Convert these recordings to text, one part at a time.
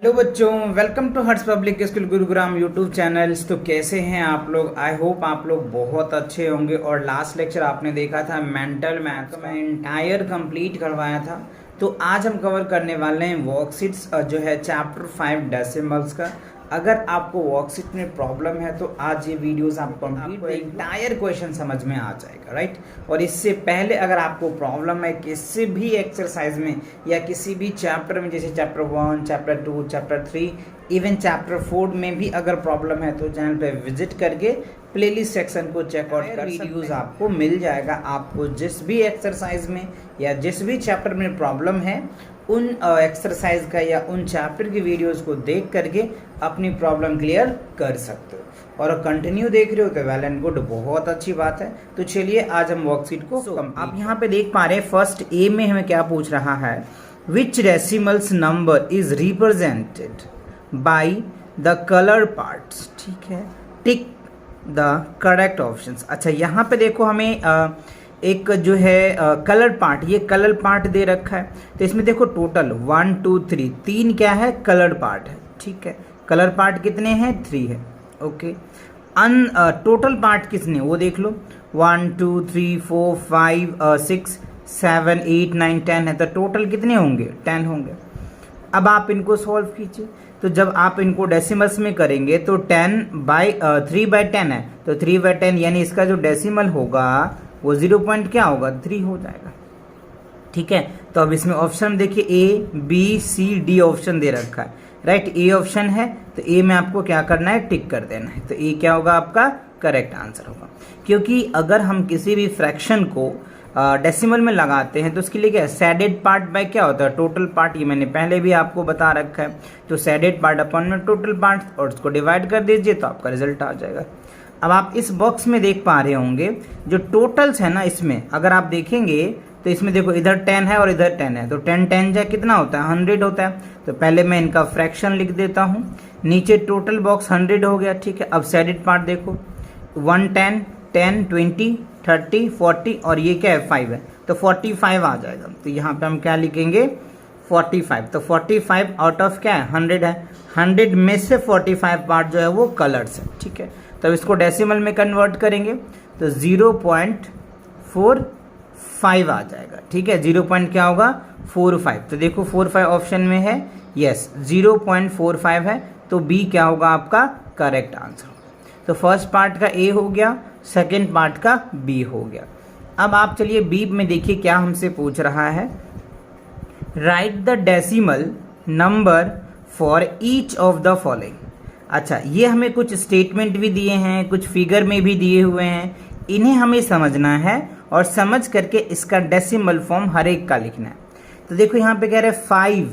Hello बच्चों, welcome to Harsh public school Gurugram YouTube channels. तो कैसे हैं आप लोग? आई होप आप लोग बहुत अच्छे होंगे। और लास्ट लेक्चर आपने देखा था मेंटल मैथ, मैं इंटायर कंप्लीट करवाया था। तो आज हम कवर करने वाले हैं वर्कशीट्स जो है चैप्टर 5 डेसिमल्स का। अगर आपको वर्कशीट में प्रॉब्लम है तो आज ये वीडियोस आप कंप्लीट इंटायर क्वेश्चन समझ में आ जाएगा, राइट। और इससे पहले अगर आपको प्रॉब्लम है किसी भी एक्सरसाइज में या किसी भी चैप्टर में, जैसे chapter 1, chapter 2, chapter 3, even chapter 4 में भी अगर प्रॉब्लम है तो चैनल पे विजिट करके प्लेलिस्ट सेक्शन को चेकआउट कर वीडियोस आपको मिल जाएगा। आपको जिस भी एक्सरसाइज में या जिस भी चैप्टर में प्रॉब्लम है उन एक्सरसाइज का या उन चैप्टर की वीडियोस को देख करके अपनी प्रॉब्लम क्लियर कर सकते हो। और कंटिन्यू देख रहे हो तो वेल एंड गुड, बहुत अच्छी बात है। तो चलिए आज हम वर्कशीट को आप यहाँ पे देख पा रहे हैं। फर्स्ट ए में हमें क्या पूछ रहा है, which decimals number is represented by the colour parts. ठीक है, टिक द करेक्ट ऑप्शंस। अच्छा, यहाँ पे देखो हमें एक जो है कलर पार्ट, ये कलर पार्ट दे रखा है। तो इसमें देखो टोटल 1 2 3 तीन क्या है, कलर पार्ट है। ठीक है, कलर पार्ट कितने हैं, 3 है। ओके, टोटल पार्ट कितने वो देख लो, 1 2 3 4 5 6 7 8 9 10 है। तो टोटल कितने होंगे, 10 होंगे। अब आप इनको सॉल्व कीजिए। तो जब आप इनको डेसिमल्स में करेंगे तो 3/10 है। तो 3/10 यानी इसका जो डेसिमल होगा वो 0 पॉइंट क्या होगा, 3 हो जाएगा। ठीक है, तो अब इसमें ऑप्शन देखिए A B C D option दे रखा है, राइट। ए ऑप्शन है तो ए में आपको क्या करना है, टिक कर देना है। तो ए क्या होगा, आपका करेक्ट आंसर होगा। क्योंकि अगर हम किसी भी फ्रैक्शन को डेसिमल में लगाते हैं तो उसके लिए क्या है, सैडेड पार्ट बाय क्या होता है, टोटल पार्ट। ये मैंने पहले भी आपको बता रखा है। तो सैडेड पार्ट अपॉन में टोटल पार्ट और उसको डिवाइड कर दीजिए तो आपका रिजल्ट आ जाएगा। अब आप इस बॉक्स में देख पा रहे होंगे जो टोटल्स है ना, इसमें अगर आप देखेंगे तो इसमें देखो इधर 10 है और इधर 10 है। तो 10 10 जा कितना होता है, 100 होता है। तो पहले मैं इनका फ्रैक्शन लिख देता हूँ। नीचे टोटल बॉक्स 100 हो गया। ठीक है, अब सैडेड पार्ट देखो 1 10 10 20 30 40 और ये क्या है, 5 है। तो 45 आ जाएगा। तो यहाँ पे हम क्या लिखेंगे, 45। तो 45 आउट ऑफ क्या है, 100 है। 100 में से 45 पार्ट जो है वो कलर्स है। ठीक है, तो इसको डेसिमल में कन्वर्ट करेंगे तो 0.45 आ जाएगा। ठीक है, 0 पॉइंट क्या होगा, 45। तो देखो 45 ऑप्शन में है, यस 0.45 है। तो बी क्या होगा, आपका करेक्ट आंसर। तो फर्स्ट पार्ट का ए हो गया, सेकेंड पार्ट का बी हो गया। अब आप चलिए बी में देखिए क्या हमसे पूछ रहा है, right the decimal number for each of the following. अच्छा, ये हमें कुछ स्टेटमेंट भी दिए हैं, कुछ फिगर में भी दिए हुए हैं। इन्हें हमें समझना है और समझ करके इसका डेसिमल फॉर्म हर एक का लिखना है। तो देखो यहाँ पे कह रहे हैं 5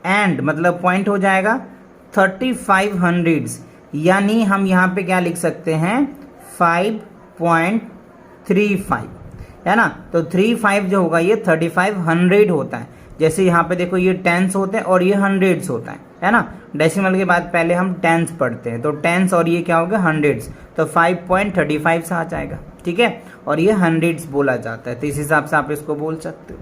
एंड मतलब पॉइंट हो जाएगा 35 हंड्रेड्स, यानी हम यहाँ पे क्या लिख सकते हैं, 5.35 है ना। तो 35 जो होगा ये 3500 होता है। जैसे यहाँ पे देखो ये टेंस होते हैं और ये हंड्रेड्स होता है ना। डेसिमल के बाद पहले हम टेंस पढ़ते हैं। तो टेंस और ये क्या हो गया, हंड्रेड्स। तो 5.35 से आ जाएगा। ठीक है, और ये हंड्रेड्स बोला जाता है। तो इस हिसाब से आप इसको बोल सकते हो।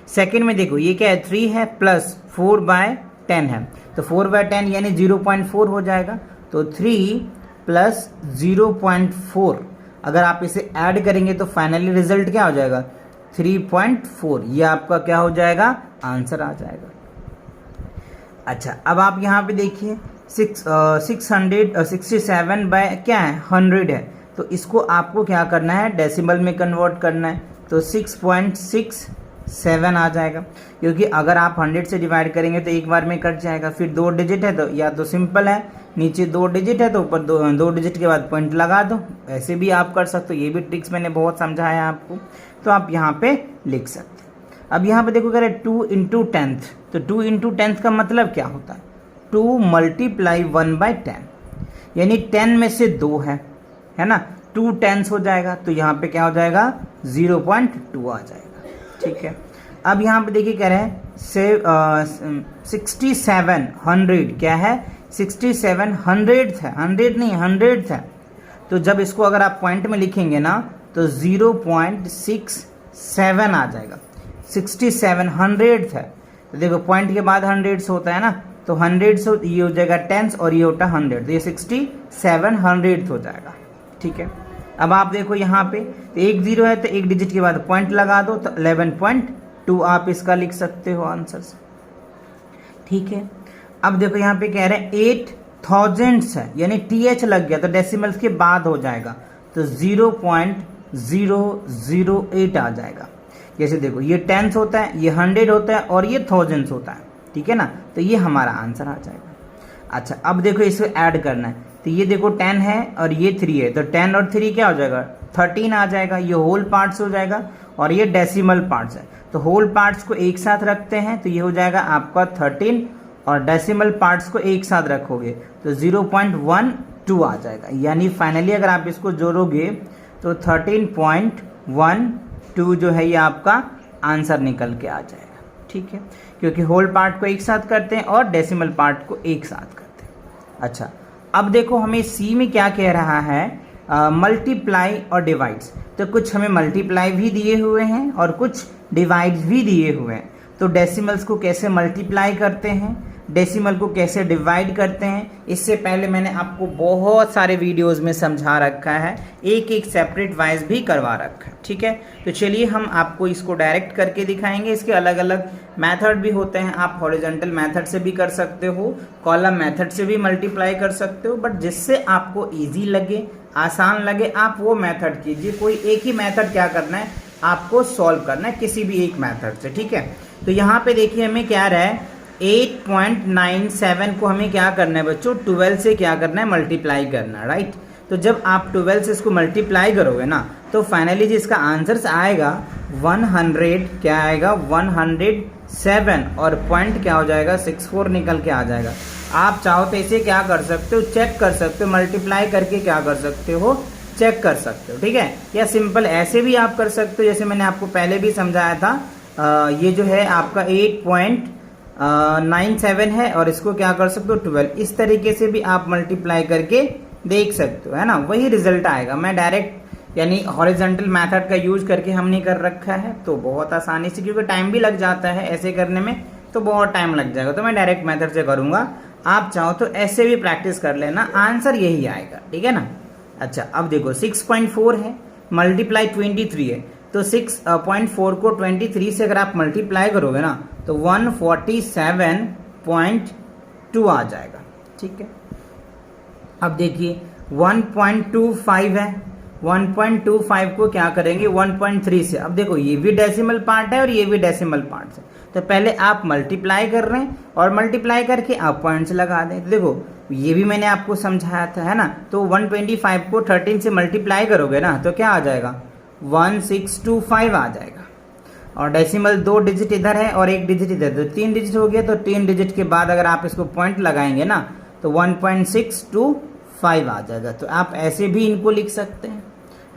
सेकंड में देखो ये क्या है, 3 है प्लस 4/10 है। तो 4/10 यानी 0.4 हो जाएगा। तो 3 प्लस 0.4 अगर आप इसे ऐड करेंगे तो फाइनली रिजल्ट क्या हो जाएगा, 3.4। ये आपका क्या हो जाएगा, आंसर आ जाएगा। अच्छा, अब आप यहाँ पे देखिए 667 बाय क्या है, 100 है। तो इसको आपको क्या करना है, डेसिमल में कन्वर्ट करना है। तो 6.67 आ जाएगा। क्योंकि अगर आप 100 से डिवाइड करेंगे तो एक बार में कट जाएगा। फिर 2 डिजिट है तो या तो सिंपल है, नीचे 2 डिजिट है तो ऊपर 2 डिजिट के बाद पॉइंट लगा दो। ऐसे भी आप कर सकते हो, ये भी ट्रिक्स मैंने बहुत समझाया आपको। तो आप यहाँ पे लिख सकते हैं। अब यहाँ पे देखो कह रहे 2 इंटू 10th। तो 2 इंटू 10th का मतलब क्या होता है, 2 मल्टीप्लाई 1/10 यानी 10 में से 2 है ना। 2 10 हो जाएगा। तो यहाँ पे क्या हो जाएगा, 0.2 आ जाएगा। ठीक है, अब यहाँ पे देखिए कह रहे हैं 6700 क्या है, 6700 है, 100 नहीं 100 है। तो जब इसको अगर आप पॉइंट में लिखेंगे ना तो 0.67 आ जाएगा। 6700 है। तो देखो पॉइंट के बाद हंड्रेड्स होता है ना, तो 100 से ये हो जाएगा 10 और ये होता 100, तो ये 67 100th हो जाएगा। ठीक है, अब आप देखो यहाँ पे तो 1 0 है तो एक डिजिट के बाद पॉइंट लगा दो तो 11.2 आप इसका लिख सकते हो आंसर से। ठीक है, अब देखो यहाँ पे कह रहे हैं 8000 है, यानी TH लग गया तो डेसिमल्स के बाद हो जाएगा, तो 0.008 आ जाएगा। जैसे देखो ये 10 होता है, ये 100 होता है और ये 1000 होता है। ठीक है ना, तो ये हमारा आंसर आ जाएगा। अच्छा, अब देखो इसको ऐड करना है, तो ये देखो 10 है और ये 3 है, तो 10 और 3 क्या हो जाएगा 13 आ जाएगा। ये होल पार्ट्स हो जाएगा और ये डेसिमल पार्ट्स है, तो होल पार्ट्स को एक साथ रखते हैं तो ये हो जाएगा आपका 13 और डेसिमल पार्ट्स को एक साथ रखोगे तो 0.12 आ जाएगा। यानी फाइनली अगर आप इसको जोड़ोगे तो 13.12 जो है ये आपका आंसर निकल के आ जाएगा। ठीक है, क्योंकि होल पार्ट को एक साथ करते हैं और डेसिमल पार्ट को एक साथ करते हैं। अच्छा, अब देखो हमें सी में क्या कह रहा है, मल्टीप्लाई और डिवाइड्स। तो कुछ हमें मल्टीप्लाई भी दिए हुए हैं और कुछ डिवाइड्स भी दिए हुए हैं। तो डेसिमल्स को कैसे मल्टीप्लाई करते हैं, डेसिमल को कैसे डिवाइड करते हैं, इससे पहले मैंने आपको बहुत सारे वीडियोस में समझा रखा है, एक एक सेपरेट वाइज भी करवा रखा है। ठीक है, तो चलिए हम आपको इसको डायरेक्ट करके दिखाएंगे। इसके अलग अलग मेथड भी होते हैं, आप हॉरिजॉन्टल मेथड से भी कर सकते हो, कॉलम मेथड से भी मल्टीप्लाई कर सकते हो, बट जिससे आपको ईजी लगे, आसान लगे, आप वो मेथड कीजिए। कोई एक ही मेथड क्या करना है, आपको सॉल्व करना है किसी भी एक मेथड से। ठीक है, तो यहाँ पे देखिए हमें क्या रहा है, 8.97 को हमें क्या करना है बच्चों, 12 से क्या करना है, मल्टीप्लाई करना है। राइट, तो जब आप 12 से इसको मल्टीप्लाई करोगे ना तो फाइनली जो इसका आंसर आएगा 100, क्या आएगा 107 और पॉइंट क्या हो जाएगा 64 निकल के आ जाएगा। आप चाहो तो इसे क्या कर सकते हो, चेक कर सकते हो, मल्टीप्लाई करके क्या कर सकते हो, चेक कर सकते हो। ठीक है, या सिंपल ऐसे भी आप कर सकते हो, जैसे मैंने आपको पहले भी समझाया था। ये जो है आपका 8.97 है और इसको क्या कर सकते हो 12, इस तरीके से भी आप मल्टीप्लाई करके देख सकते हो, है ना, वही रिजल्ट आएगा। मैं डायरेक्ट यानी हॉरिजॉन्टल मेथड का यूज करके हमने कर रखा है, तो बहुत आसानी से, क्योंकि टाइम भी लग जाता है ऐसे करने में, तो बहुत टाइम लग जाएगा, तो मैं डायरेक्ट मेथड से करूंगा। आप चाहो तो ऐसे भी प्रैक्टिस कर लेना, आंसर यही आएगा। ठीक है ना। अच्छा, अब देखो 6.4 है, मल्टीप्लाई 23 है, तो 6.4 को 23 से अगर आप मल्टीप्लाई करोगे ना तो 147.2 आ जाएगा। ठीक है, अब देखिए 1.25 है, 1.25 को क्या करेंगे 1.3 से। अब देखो ये भी डेसिमल पार्ट है और ये भी डेसिमल पार्ट है, तो पहले आप मल्टीप्लाई कर रहे हैं और मल्टीप्लाई करके आप पॉइंट्स लगा दें। तो देखो ये भी मैंने आपको समझाया था, है ना। तो 125 को 13 से मल्टीप्लाई करोगे ना तो क्या आ जाएगा 1625 आ जाएगा, और डेसिमल 2 डिजिट इधर है और 1 डिजिट इधर, तो 3 डिजिट हो गया। तो 3 डिजिट के बाद अगर आप इसको पॉइंट लगाएंगे ना तो 1.625 आ जाएगा। तो आप ऐसे भी इनको लिख सकते हैं,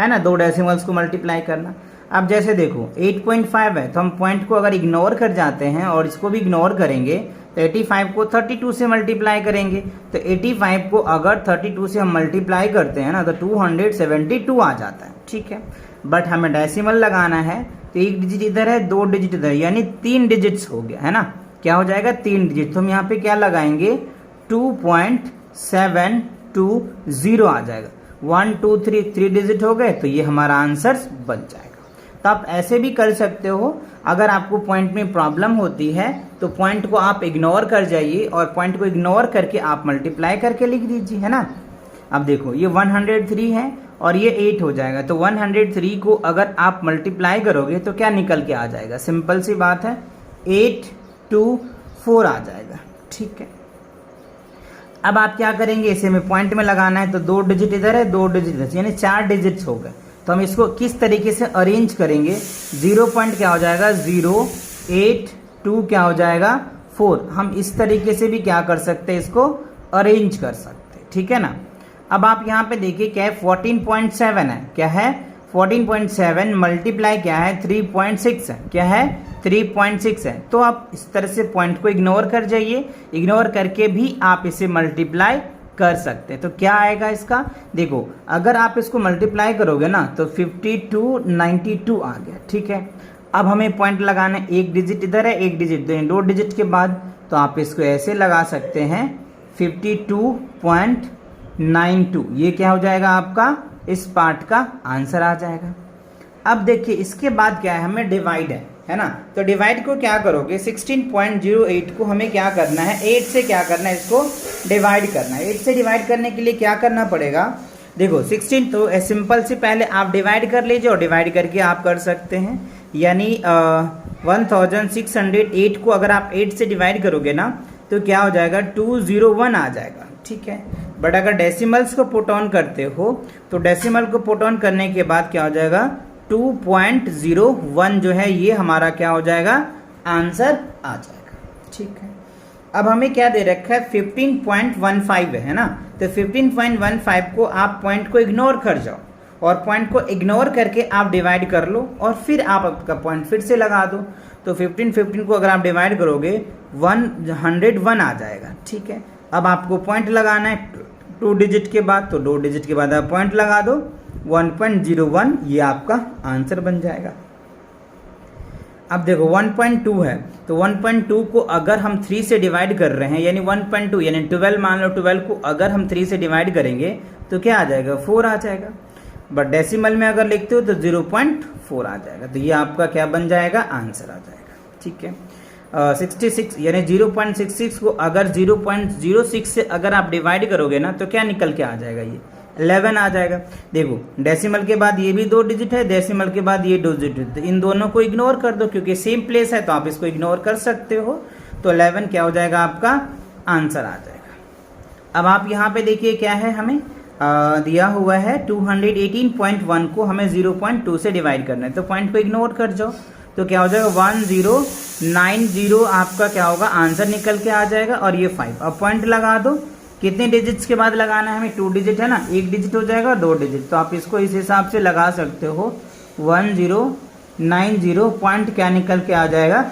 है ना, 2 डेसिमल्स को मल्टीप्लाई करना। अब जैसे देखो 8.5 है, तो हम पॉइंट को अगर इग्नोर कर जाते हैं और इसको भी इग्नोर करेंगे तो 85 को 32 से मल्टीप्लाई करेंगे, तो 85 को अगर 32 से हम मल्टीप्लाई करते हैं ना तो 272 आ जाता है। ठीक है, बट हमें डेसिमल लगाना है तो 1 डिजिट इधर है 2 डिजिट इधर, यानी 3 डिजिट्स हो गया, है ना। क्या हो जाएगा 3 डिजिट, तो हम यहाँ पे क्या लगाएंगे 2.720 आ जाएगा। 1 2 3 डिजिट हो गए, तो ये हमारा आंसर बन जाएगा। तो आप ऐसे भी कर सकते हो। अगर आपको पॉइंट में प्रॉब्लम होती है तो पॉइंट को आप इग्नोर कर जाइए और पॉइंट को इग्नोर करके आप मल्टीप्लाई करके लिख दीजिए, है ना। अब देखो ये 103 है और ये 8 हो जाएगा, तो 103 को अगर आप मल्टीप्लाई करोगे तो क्या निकल के आ जाएगा, सिंपल सी बात है 824 आ जाएगा। ठीक है, अब आप क्या करेंगे, इसे में पॉइंट में लगाना है तो 2 डिजिट इधर है 2 डिजिट इधर, यानी 4 डिजिट्स हो गए। तो हम इसको किस तरीके से अरेंज करेंगे, 0 पॉइंट क्या हो जाएगा 0, 8 2 क्या हो जाएगा 4। हम इस तरीके से भी क्या कर सकते हैं, इसको अरेंज कर सकते हैं। ठीक है ना। अब आप यहाँ पे देखिए क्या है 14.7 है, क्या है 14.7 मल्टीप्लाई क्या है 3.6 है, क्या है 3.6 है। तो आप इस तरह से पॉइंट को इग्नोर कर जाइए, इग्नोर करके भी आप इसे मल्टीप्लाई कर सकते हैं। तो क्या आएगा इसका, देखो अगर आप इसको मल्टीप्लाई करोगे ना तो 5292 आ गया। ठीक है, अब हमें पॉइंट लगाना है, 1 डिजिट इधर है 1 डिजिट, 2 डिजिट के बाद तो आप इसको ऐसे लगा सकते हैं 52.92, ये क्या हो जाएगा आपका इस पार्ट का आंसर आ जाएगा। अब देखिए इसके बाद क्या है, हमें डिवाइड है ना, तो डिवाइड को क्या करोगे 16.08 को हमें क्या करना है 8 से क्या करना है इसको डिवाइड करना है। 8 से डिवाइड करने के लिए क्या करना पड़ेगा, देखो 16 तो सिंपल से पहले आप डिवाइड कर लीजिए और डिवाइड करके आप कर सकते हैं, यानी 1608 को अगर आप 8 से डिवाइड करोगे ना तो क्या हो जाएगा 201 आ जाएगा, ठीक है। बट अगर डेसिमल्स को पुट ऑन करते हो तो डेसिमल को पुट ऑन करने के बाद क्या हो जाएगा 2.01 जो है ये हमारा क्या हो जाएगा आंसर आ जाएगा, ठीक है। अब हमें क्या दे रखा है 15.15 है ना, तो 15.15 को आप पॉइंट को इग्नोर कर जाओ और पॉइंट को इग्नोर करके आप डिवाइड कर लो और फिर आप आपका पॉइंट फिर से लगा दो। तो 15 को अगर आप डिवाइड करोगे 101 आ जाएगा, ठीक है। अब आपको पॉइंट लगाना है 2 डिजिट के बाद, तो 2 डिजिट के बाद आप पॉइंट लगा दो 1.01, ये आपका आंसर बन जाएगा। अब देखो 1.2 है, तो 1.2 को अगर हम 3 से डिवाइड कर रहे हैं यानी 1.2 यानी 12 मान लो, 12 को अगर हम 3 से डिवाइड करेंगे तो क्या आ जाएगा 4 आ जाएगा। बट डेसिमल में अगर लिखते हो तो 0.4 आ जाएगा, तो ये आपका क्या बन जाएगा आंसर आ जाएगा, ठीक है। 66 यानी 0.66 को अगर 0.06 से अगर आप डिवाइड करोगे ना तो क्या निकल के आ जाएगा ये 11 आ जाएगा। देखो डेसिमल के बाद ये भी 2 डिजिट है, डेसिमल के बाद ये 2 डिजिट है, इन दोनों को इग्नोर कर दो क्योंकि सेम प्लेस है तो आप इसको इग्नोर कर सकते हो। तो 11 क्या हो जाएगा आपका आंसर आ जाएगा। अब आप यहाँ पे देखिए क्या है हमें दिया हुआ है 218.1 को हमें 0.2 से डिवाइड करना है, तो पॉइंट को इग्नोर कर जाओ तो क्या हो जाएगा 1090 आपका क्या होगा आंसर निकल के आ जाएगा और ये 5। अब पॉइंट लगा दो, कितने डिजिट्स के बाद लगाना है हमें 2 डिजिट है ना, 1 डिजिट हो जाएगा 2 डिजिट, तो आप इसको इस हिसाब से लगा सकते हो 1090 पॉइंट क्या निकल के आ जाएगा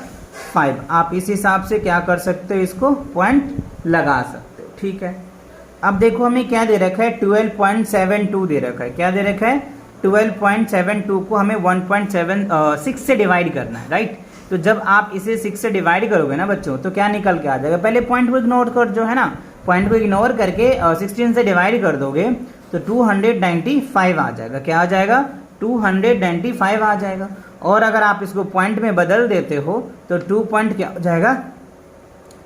5। आप इस हिसाब से क्या कर सकते हो इसको पॉइंट लगा सकते हो, ठीक है। अब देखो हमें क्या दे रखा है 12.72 दे रखा है, क्या दे रखा है 12.72 को हमें 1.76 से डिवाइड करना है, राइट। तो जब आप इसे 6 से डिवाइड करोगे ना बच्चों तो क्या निकल के आ जाएगा, पहले पॉइंट को इग्नोर कर जो है ना, पॉइंट को इग्नोर करके 16 से डिवाइड कर दोगे तो 295 आ जाएगा, क्या आ जाएगा 295 आ जाएगा। और अगर आप इसको पॉइंट में बदल देते हो तो 2 पॉइंट क्या हो जाएगा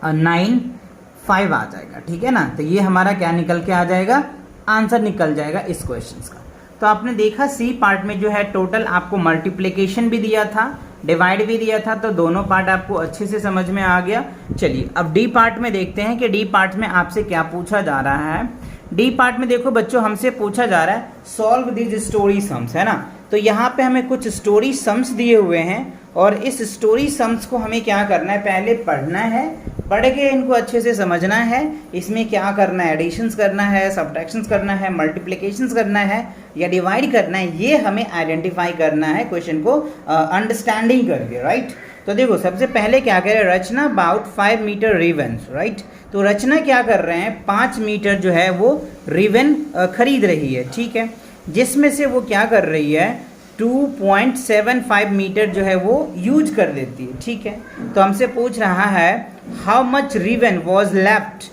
95 आ जाएगा, ठीक है ना। तो ये हमारा क्या निकल के आ जाएगा आंसर निकल जाएगा इस क्वेश्चन का। तो आपने देखा सी पार्ट में जो है टोटल आपको मल्टीप्लिकेशन भी दिया था, डिवाइड भी दिया था, तो दोनों पार्ट आपको अच्छे से समझ में आ गया। चलिए अब डी पार्ट में देखते हैं कि डी पार्ट में आपसे क्या पूछा जा रहा है। डी पार्ट में देखो बच्चों हमसे पूछा जा रहा है सॉल्व दीज स्टोरी सम्स, है ना। तो यहाँ पे हमें कुछ स्टोरी सम्स दिए हुए हैं और इस स्टोरी सम्स को हमें क्या करना है पहले पढ़ना है, पढ़ के इनको अच्छे से समझना है। इसमें क्या करना है एडिशंस करना है, सब्ट्रैक्शंस करना है, मल्टीप्लिकेशंस करना है या डिवाइड करना है, ये हमें आइडेंटिफाई करना है क्वेश्चन को अंडरस्टैंडिंग करके, राइट। तो देखो सबसे पहले क्या कह रहे हैं रचना अबाउट 5 मीटर रिबन्स, राइट। तो रचना क्या कर रहे हैं 5 मीटर जो है वो रिबन खरीद रही है, ठीक है, जिसमें से वो क्या कर रही है 2.75 मीटर जो है वो यूज कर देती है, ठीक है। तो हमसे पूछ रहा है how much ribbon was left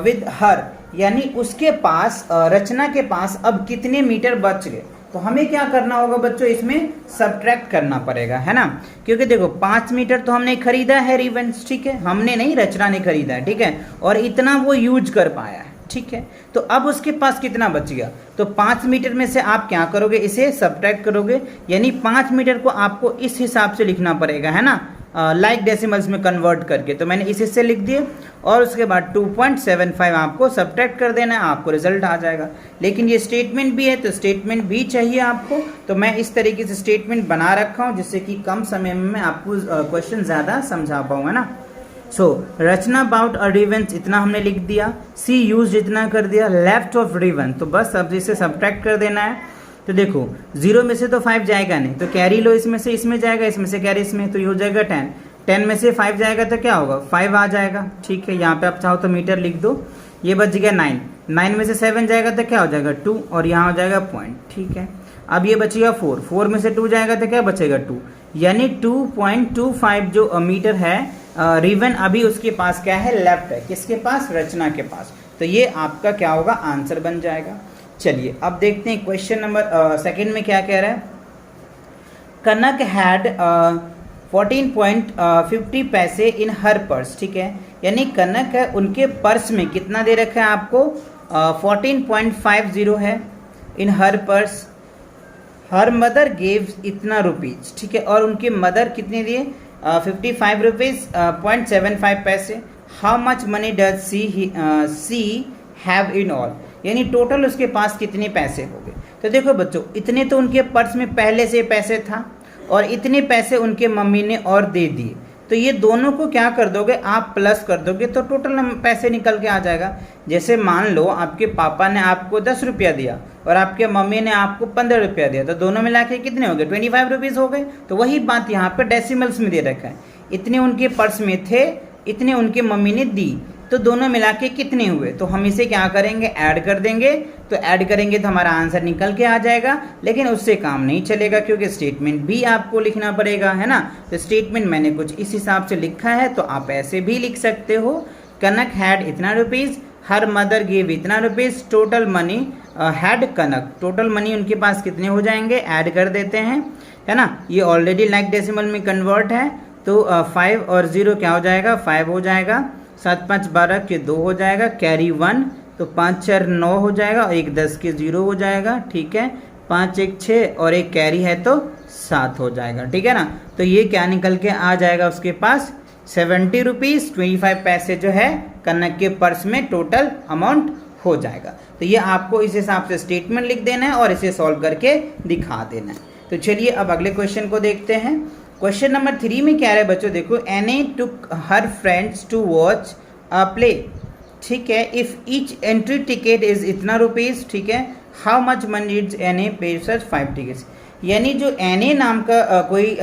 with her, यानी उसके पास रचना के पास अब कितने मीटर बच गए। तो हमें क्या करना होगा बच्चों इसमें सब्ट्रैक्ट करना पड़ेगा, है ना, क्योंकि देखो 5 मीटर तो हमने खरीदा है रिबन्स, ठीक है, हमने नहीं रचना ने खरीदा है, ठीक है, और इतना वो यूज कर पाया है, ठीक है। तो अब उसके पास कितना बच गया, तो 5 मीटर में से आप क्या करोगे इसे सब्ट्रैक्ट करोगे, यानी 5 मीटर को आपको इस हिसाब से लिखना पड़ेगा, है ना, लाइक डेसिमल्स में कन्वर्ट करके। तो मैंने इस हिस्से लिख दिए और उसके बाद 2.75 आपको सब्ट्रैक्ट कर देना है, आपको रिजल्ट आ जाएगा। लेकिन ये स्टेटमेंट भी है तो स्टेटमेंट भी चाहिए आपको, तो मैं इस तरीके से स्टेटमेंट बना रखा हूँ जिससे कि कम समय में मैं आपको क्वेश्चन ज़्यादा समझा पाऊँ, है ना। सो रचना अबाउट अ रिबन्स इतना हमने लिख दिया, सी यूज इतना कर दिया, लेफ्ट ऑफ रिबन, तो बस अब इसे सब्ट्रैक्ट कर देना है। तो देखो 0 में से तो 5 जाएगा नहीं, तो कैरी लो इसमें से इसमें जाएगा, इसमें से कैरी इसमें, तो ये हो जाएगा 10। 10 में से 5 जाएगा तो क्या होगा 5 आ जाएगा, ठीक है। यहाँ पे आप चाहो तो मीटर लिख दो, ये बच गया 9। 9 में से 7 जाएगा तो क्या हो जाएगा 2 और यहाँ हो जाएगा पॉइंट, ठीक है। अब ये बचेगा 4 में से 2 जाएगा तो क्या बचेगा 2, यानी 2.25 जो मीटर है रिवन अभी उसके पास क्या है, लेफ्ट है, किसके पास, रचना के पास। तो ये आपका क्या होगा, आंसर बन जाएगा। चलिए अब देखते हैं क्वेश्चन नंबर सेकंड में क्या कह रहा है। कनक हैड 14.50 पैसे इन हर पर्स, ठीक है, यानी कनक है उनके पर्स में कितना दे रखा है आपको, 14.50 है in her purse. Her mother gave इतना रुपीज, ठीक है, और उनके मदर कितने दिए, 55 रुपीज .75 पैसे। How much money does she have in all, यानी टोटल उसके पास कितने पैसे हो गए। तो देखो बच्चों, इतने तो उनके पर्स में पहले से पैसे था और इतने पैसे उनके मम्मी ने और दे दिए। तो ये दोनों को क्या कर दोगे आप, प्लस कर दोगे तो टोटल पैसे निकल के आ जाएगा। जैसे मान लो आपके पापा ने आपको 10 रुपया दिया और आपके मम्मी ने आपको 15 रुपया दिया, तो दोनों मिला के कितने हो गए, 25 रुपीज़ हो गए। तो वही बात यहाँ पर डेसिमल्स में दे रखा है, इतने उनके पर्स में थे, इतने उनके मम्मी ने दी, तो दोनों मिला के कितने हुए। तो हम इसे क्या करेंगे, ऐड कर देंगे। तो ऐड करेंगे तो हमारा आंसर निकल के आ जाएगा, लेकिन उससे काम नहीं चलेगा क्योंकि स्टेटमेंट भी आपको लिखना पड़ेगा, है ना। तो स्टेटमेंट मैंने कुछ इस हिसाब से लिखा है, तो आप ऐसे भी लिख सकते हो, कनक हैड इतना रुपीज़, हर मदर गिव इतना rupees, total money had Kanak, total money उनके पास कितने हो जाएंगे, ऐड कर देते हैं, है ना। ये ऑलरेडी लाइक डेसिमल में कन्वर्ट है, तो 5 और 0 क्या हो जाएगा, 5 हो जाएगा, 7 5 12 के 2 हो जाएगा, कैरी 1, तो 5 4 9 हो जाएगा, और 1 10 के 0 हो जाएगा, ठीक है, 5 1 6 और एक कैरी है तो 7 हो जाएगा, ठीक है ना। तो ये क्या निकल के आ जाएगा उसके पास, 70 रुपीज़ 25 पैसे जो है कनक के पर्स में टोटल अमाउंट हो जाएगा। तो ये आपको इस हिसाब से स्टेटमेंट लिख देना है और इसे सॉल्व करके दिखा देना है। तो चलिए अब अगले क्वेश्चन को देखते हैं। क्वेश्चन नंबर 3 में क्या है बच्चों, देखो, Annie took her friends to watch a play, ठीक है, if each entry ticket is इतना रुपीज़, ठीक है, how much money is Annie pay such 5 tickets. यानी जो एनी नाम का कोई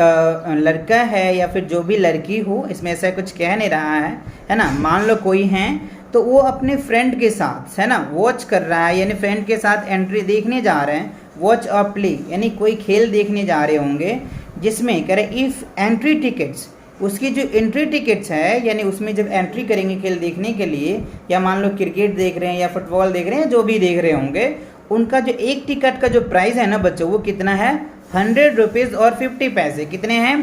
लड़का है या फिर जो भी लड़की हो, इसमें ऐसा कुछ कह नहीं रहा है ना, मान लो कोई है तो वो अपने फ्रेंड के साथ, है ना, वॉच कर रहा है, यानी फ्रेंड के साथ एंट्री देखने जा रहे हैं, वॉच अ प्ले यानी कोई खेल देखने जा रहे होंगे, जिसमें कह रहे इफ़ एंट्री टिकट्स, उसकी जो एंट्री टिकट्स है, यानी उसमें जब एंट्री करेंगे खेल देखने के लिए, या मान लो क्रिकेट देख रहे हैं या फुटबॉल देख रहे हैं, जो भी देख रहे होंगे, उनका जो एक टिकट का जो प्राइस है ना बच्चों, वो कितना है, 100 रुपीज़ और 50 पैसे। कितने हैं,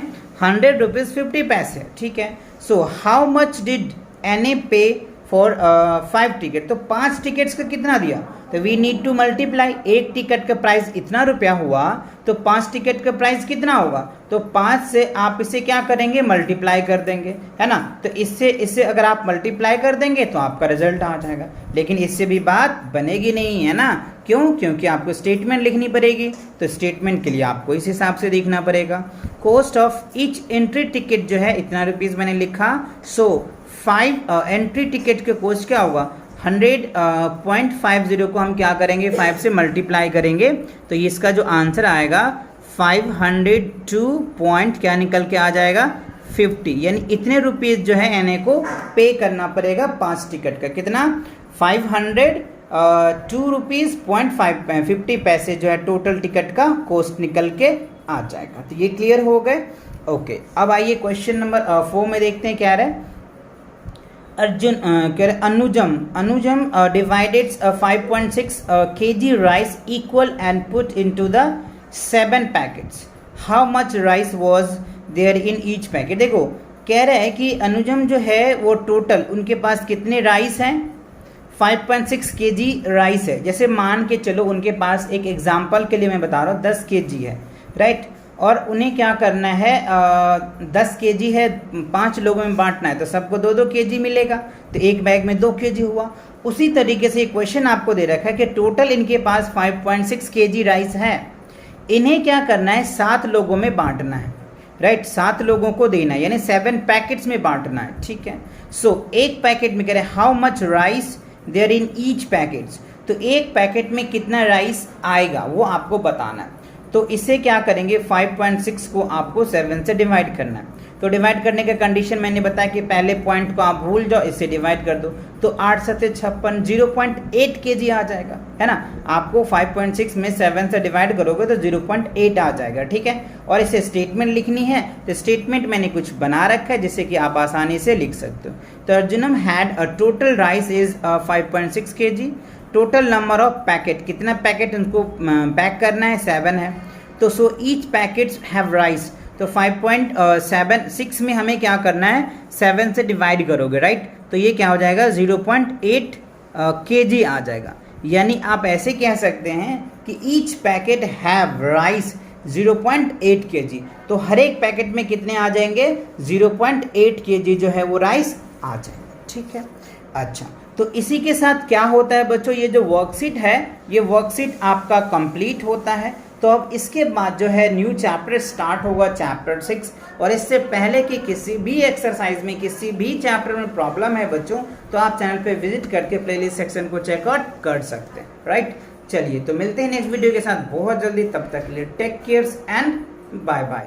100 रुपीज़ 50 पैसे, ठीक है। So how much did any पे फॉर 5 टिकट, तो 5 टिकट्स का कितना दिया, तो वी नीड टू मल्टीप्लाई, एक टिकट का प्राइस इतना रुपया हुआ तो 5 टिकट का प्राइस कितना होगा, तो 5 से आप इसे क्या करेंगे, मल्टीप्लाई कर देंगे, है ना। तो इससे अगर आप मल्टीप्लाई कर देंगे तो आपका रिजल्ट आ जाएगा, लेकिन इससे भी बात बनेगी नहीं, है ना। क्यों, क्योंकि आपको स्टेटमेंट लिखनी पड़ेगी, तो स्टेटमेंट के लिए आपको इस हिसाब से देखना पड़ेगा। Cost of each entry ticket जो है इतना रुपीज़ मैंने लिखा, सो 5 एंट्री टिकट के कॉस्ट क्या होगा, 100.50 को हम क्या करेंगे, 5 से मल्टीप्लाई करेंगे, तो इसका जो आंसर आएगा 502 पॉइंट क्या निकल के आ जाएगा, 50, यानी इतने रुपीज़ जो है एनए को पे करना पड़ेगा 5 टिकट का। कितना, 502 रुपीज़ .50 पैसे जो है टोटल टिकट का कॉस्ट निकल के आ जाएगा। तो ये क्लियर हो गए। ओके, अब आइए क्वेश्चन नंबर 4 में देखते हैं क्या है। अर्जुन कह रहे अनुजम divided 5.6 kg rice equal and put into the 7 packets, how much rice was there in each packet. देखो कह रहे हैं कि अनुजम जो है वो टोटल उनके पास कितने राइस हैं, 5.6 kg राइस है। जैसे मान के चलो उनके पास, एक एग्जाम्पल के लिए मैं बता रहा हूँ, 10 kg है, राइट, और उन्हें क्या करना है, 10 kg है, 5 लोगों में बांटना है, तो सबको 2-2 kg मिलेगा, तो एक बैग में 2 kg हुआ। उसी तरीके से क्वेश्चन आपको दे रखा है कि टोटल इनके पास 5.6 kg राइस है, इन्हें क्या करना है, 7 लोगों में बांटना है, राइट, 7 लोगों को देना है, यानी 7 पैकेट्स में बांटना है, ठीक है। सो एक पैकेट में कह रहे हैं how much rice there in each packets, तो एक पैकेट में कितना राइस आएगा वो आपको बताना है। तो इसे क्या करेंगे, 5.6 को आपको 7 से डिवाइड करना है। तो डिवाइड करने का कंडीशन मैंने बताया कि पहले पॉइंट को आप भूल जाओ, इससे डिवाइड कर दो, तो 8 7 56 0.8 kg आ जाएगा, है ना। आपको 5.6 में 7 से डिवाइड करोगे तो 0.8 आ जाएगा, ठीक है। और इसे स्टेटमेंट लिखनी है तो स्टेटमेंट मैंने कुछ बना रखा है जिससे कि आप आसानी से लिख सकते हो। तो अर्जुनम had a total rice is 5.6 kg, total number of packet, कितना पैकेट उनको पैक करना है, 7 है। तो so each packets have rice, तो 5.76 में हमें क्या करना है, 7 से डिवाइड करोगे, राइट। तो ये क्या हो जाएगा, 0.8 kg आ जाएगा। यानी आप ऐसे कह सकते हैं कि each packet have rice 0.8 kg, तो हर एक पैकेट में कितने आ जाएंगे, 0.8 kg जो है वो राइस आ जाएगा, ठीक है। अच्छा, तो इसी के साथ क्या होता है बच्चों, ये जो वर्कशीट है ये वर्कशीट आपका कंप्लीट होता है। तो अब इसके बाद जो है न्यू चैप्टर स्टार्ट होगा, चैप्टर 6। और इससे पहले कि किसी भी एक्सरसाइज में, किसी भी चैप्टर में प्रॉब्लम है बच्चों, तो आप चैनल पे विजिट करके प्लेलिस्ट सेक्शन को चेकआउट कर सकते हैं, राइट। चलिए, तो मिलते हैं नेक्स्ट वीडियो के साथ बहुत जल्दी, तब तक के लिए take cares and bye bye.